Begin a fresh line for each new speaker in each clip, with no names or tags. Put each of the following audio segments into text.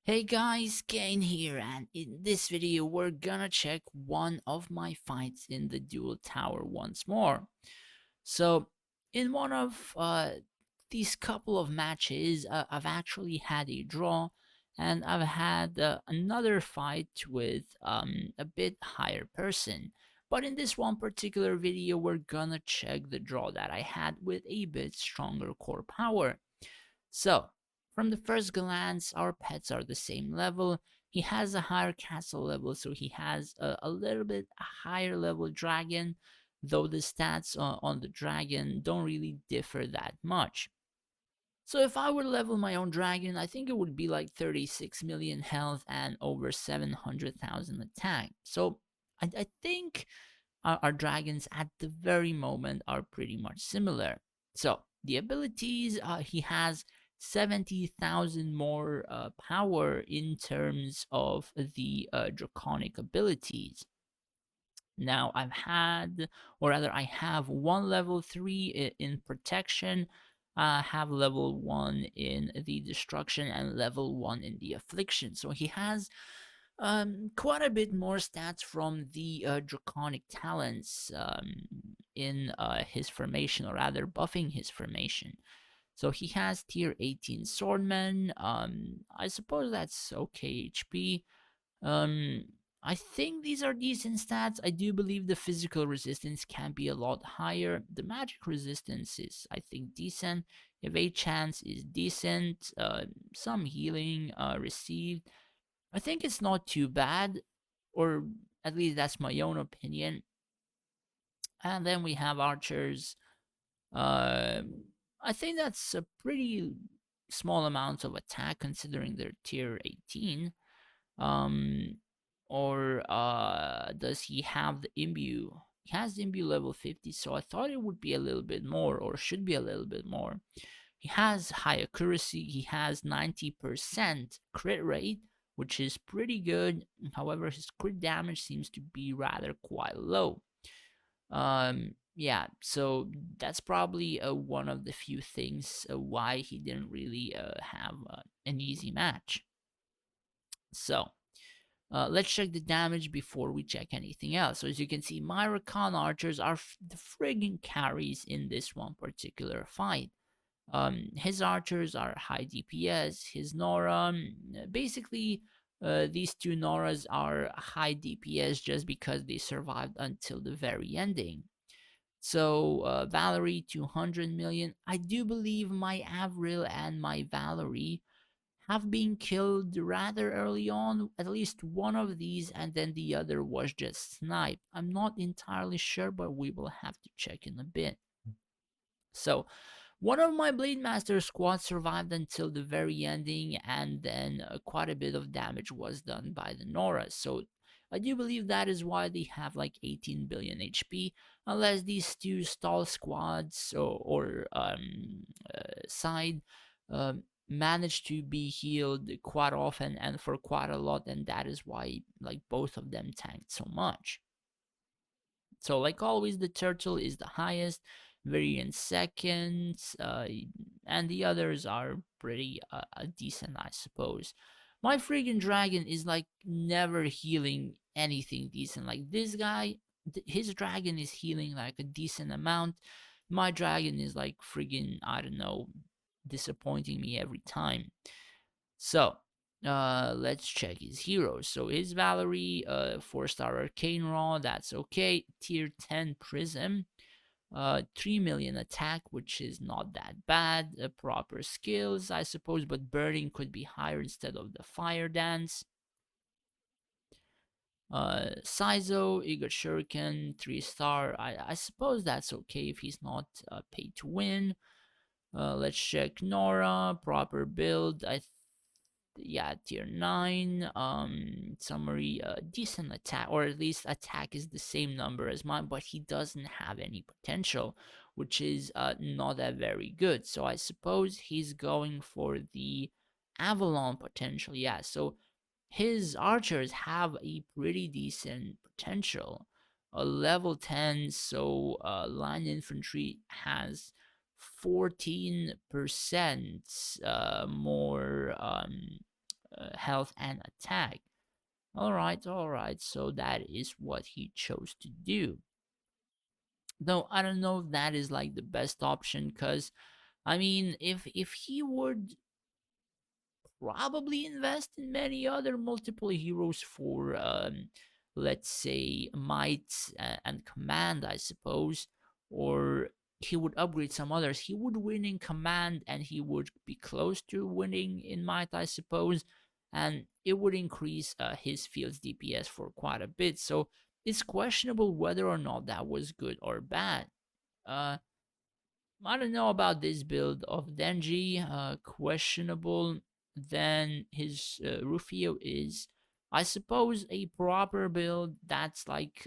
Hey guys, Kane here, and in this video we're gonna check one of my fights in the dual tower once more. So, in one of these couple of matches, I've actually had a draw, and I've had another fight with a bit higher person. But in this one particular video, we're gonna check the draw that I had with a bit stronger core power. So, from the first glance, our pets are the same level. He has a higher castle level, so he has a little bit higher level dragon, though the stats on the dragon don't really differ that much. So if I were to level my own dragon, I think it would be like 36 million health and over 700,000 attack. So I think our dragons at the very moment are pretty much similar. So the abilities, he has 70,000 more power in terms of the draconic abilities. Now I have one level 3 in protection, have level 1 in the destruction, and level 1 in the affliction. So he has quite a bit more stats from the draconic talents in his formation, or rather buffing his formation. So he has tier 18 swordman. I suppose that's okay HP. um, I think these are decent stats. I do believe the physical resistance can be a lot higher. The magic resistance is, I think, decent. Evade chance is decent. Some healing received. I think it's not too bad, or at least that's my own opinion. And then we have archers. I think that's a pretty small amount of attack considering they're tier 18. Um, or does he have the imbue? He has the imbue level 50, so I thought it would be a little bit more, or should be a little bit more. He has high accuracy, he has 90% crit rate, which is pretty good. However, his crit damage seems to be rather quite low. Yeah, so that's probably one of the few things why he didn't really have an easy match. So, let's check the damage before we check anything else. So as you can see, my Recon archers are the friggin' carries in this one particular fight. His archers are high DPS. His Nora, basically, these two Noras are high DPS just because they survived until the very ending. So Valerie 200 million. I do believe my Avril and my Valerie have been killed rather early on, at least one of these, and then the other was just sniped. I'm not entirely sure, but we will have to check in a bit. So, one of my Blade Master squad survived until the very ending, and then quite a bit of damage was done by the Nora. So, I do believe that is why they have like 18 billion HP, unless these two stall squads side manage to be healed quite often and for quite a lot, and that is why like both of them tanked so much. So, like always, the turtle is the highest, variant second, and the others are pretty decent, I suppose. My friggin' dragon is like never healing anything decent. Like this guy, his dragon is healing like a decent amount. My dragon is like friggin', I don't know, disappointing me every time. So, let's check his heroes. So his Valerie, 4-star Arcane Raw, that's okay. Tier 10 Prism, 3 million attack, which is not that bad. Proper skills, I suppose, but burning could be higher instead of the fire dance. Saizo, Igor Shuriken, 3-star. I suppose that's okay if he's not paid to win. Let's check Nora, proper build. Yeah, tier 9. Summary, decent attack, or at least attack is the same number as mine, but he doesn't have any potential, which is not that very good. So I suppose he's going for the Avalon potential. Yeah, so his archers have a pretty decent potential. A level 10, so line infantry has 14% more health and attack. All right. So that is what he chose to do. Though I don't know if that is like the best option, because I mean, if he would probably invest in many other multiple heroes for, let's say, might and command, I suppose, or he would upgrade some others. He would win in command and he would be close to winning in might, I suppose, and it would increase his field's DPS for quite a bit. So it's questionable whether or not that was good or bad. Uh, I don't know about this build of Denji. Questionable. Then his Rufio is, I suppose, a proper build that's like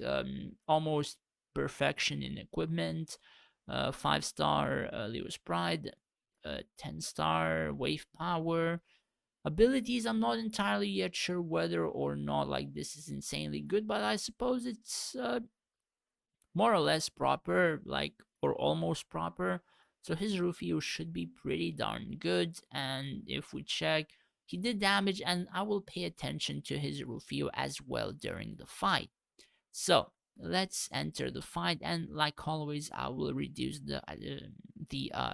almost perfection in equipment. 5-star Leo's Pride, 10-star Wave Power. Abilities, I'm not entirely yet sure whether or not like this is insanely good, but I suppose it's more or less proper, like, or almost proper. So his Rufio should be pretty darn good. And if we check, he did damage, and I will pay attention to his Rufio as well during the fight. So let's enter the fight, and like always, I will reduce the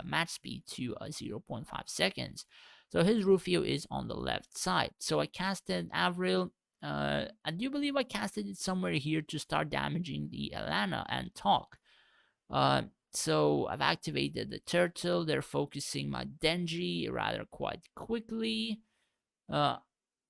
match speed to zero point 0.5 seconds. So his Rufio is on the left side. So I casted Avril. I do believe I casted it somewhere here to start damaging the Alana and talk. Uh, so I've activated the turtle. They're focusing my Denji rather quite quickly. Uh,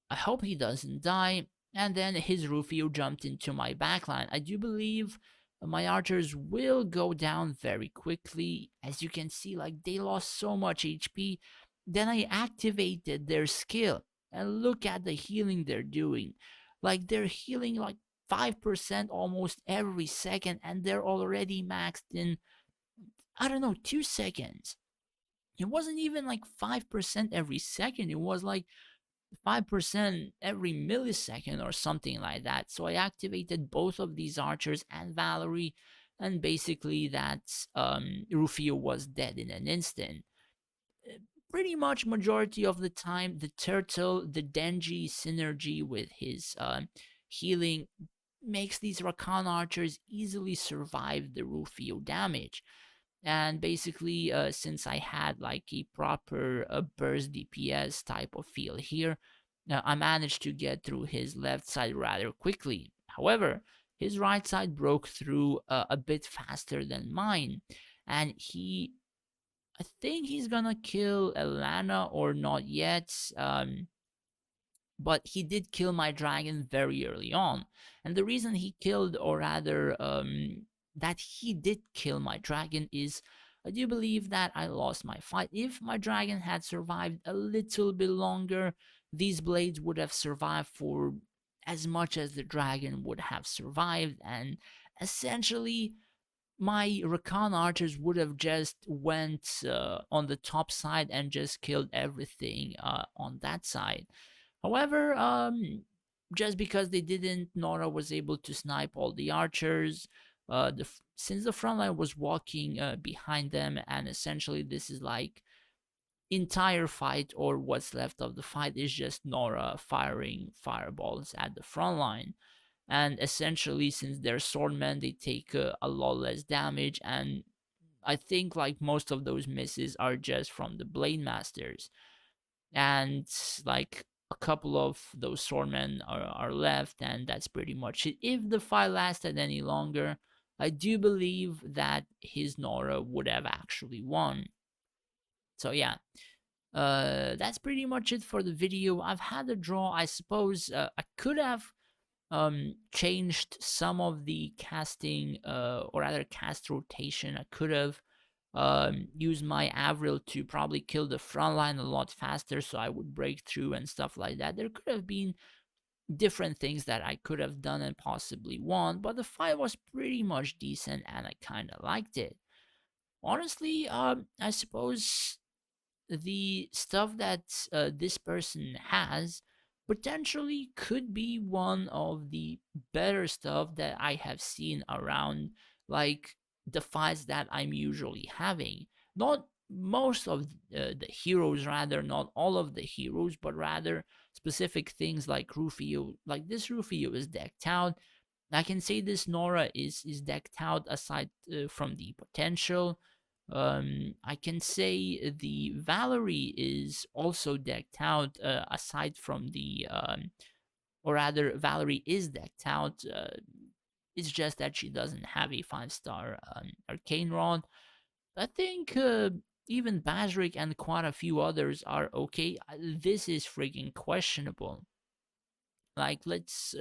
I hope he doesn't die. And then his Rufio jumped into my backline. I do believe my archers will go down very quickly. As you can see, like, they lost so much HP. Then I activated their skill. And look at the healing they're doing. Like, they're healing like 5% almost every second. And they're already maxed in, I don't know, 2 seconds. It wasn't even like 5% every second. It was like 5% every millisecond or something like that. So I activated both of these archers and Valerie, and basically that Rufio was dead in an instant. Uh, Pretty much majority of the time, the turtle, the Denji synergy with his healing makes these Rakan archers easily survive the Rufio damage. And basically, since I had like a proper burst DPS type of feel here, I managed to get through his left side rather quickly. However, his right side broke through a bit faster than mine, and I think he's gonna kill Elana or not yet. But he did kill my dragon very early on. And the reason he killed, or rather, that he did kill my dragon is I do believe that I lost my fight. If my dragon had survived a little bit longer, these blades would have survived for as much as the dragon would have survived, and essentially my Rakan archers would have just went on the top side and just killed everything on that side. However, just because they didn't, Nora was able to snipe all the archers. Since the front line was walking behind them, and essentially this is like entire fight, or what's left of the fight is just Nora firing fireballs at the front line. And essentially, since they're swordmen, they take a lot less damage, and I think like most of those misses are just from the blade masters, and like a couple of those swordmen are left, and that's pretty much it. If the fight lasted any longer, I do believe that his Nora would have actually won. So yeah, that's pretty much it for the video. I've had a draw. I suppose I could have changed some of the casting, or rather cast rotation. I could have use my Avril to probably kill the front line a lot faster so I would break through and stuff like that. There could have been different things that I could have done and possibly won, but the fight was pretty much decent and I kind of liked it. Honestly, I suppose the stuff that this person has potentially could be one of the better stuff that I have seen around, like the fights that I'm usually having. Not most of the heroes, rather, not all of the heroes, but rather specific things like Rufio. Like this Rufio is decked out. I can say this Nora is decked out aside from the potential. I can say the Valerie is also decked out aside from the, or rather, Valerie is decked out. It's just that she doesn't have a 5-star arcane rod. I think even Bazrik and quite a few others are okay. This is freaking questionable. Like let's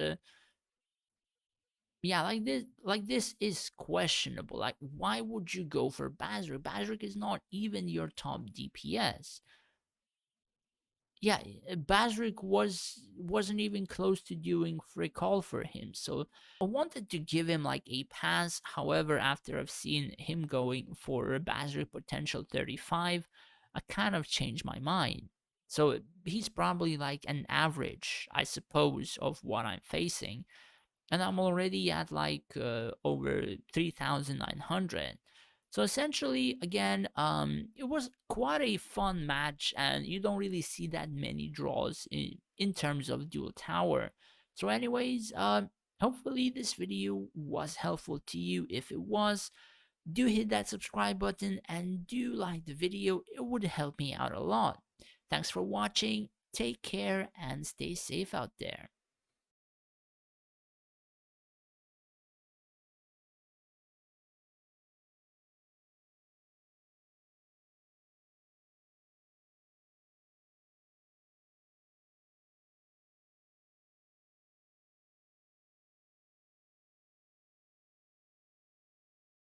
yeah, like this is questionable. Like why would you go for Bazrik? Bazrik is not even your top DPS. Yeah, Bazrik wasn't even close to doing frick all for him. So I wanted to give him like a pass. However, after I've seen him going for Bazrik potential 35, I kind of changed my mind. So he's probably like an average, I suppose, of what I'm facing, and I'm already at like over 3,900. So essentially, again, it was quite a fun match, and you don't really see that many draws in terms of dual tower. So, anyways, hopefully this video was helpful to you. If it was, do hit that subscribe button and do like the video. It would help me out a lot. Thanks for watching. Take care and stay safe out there.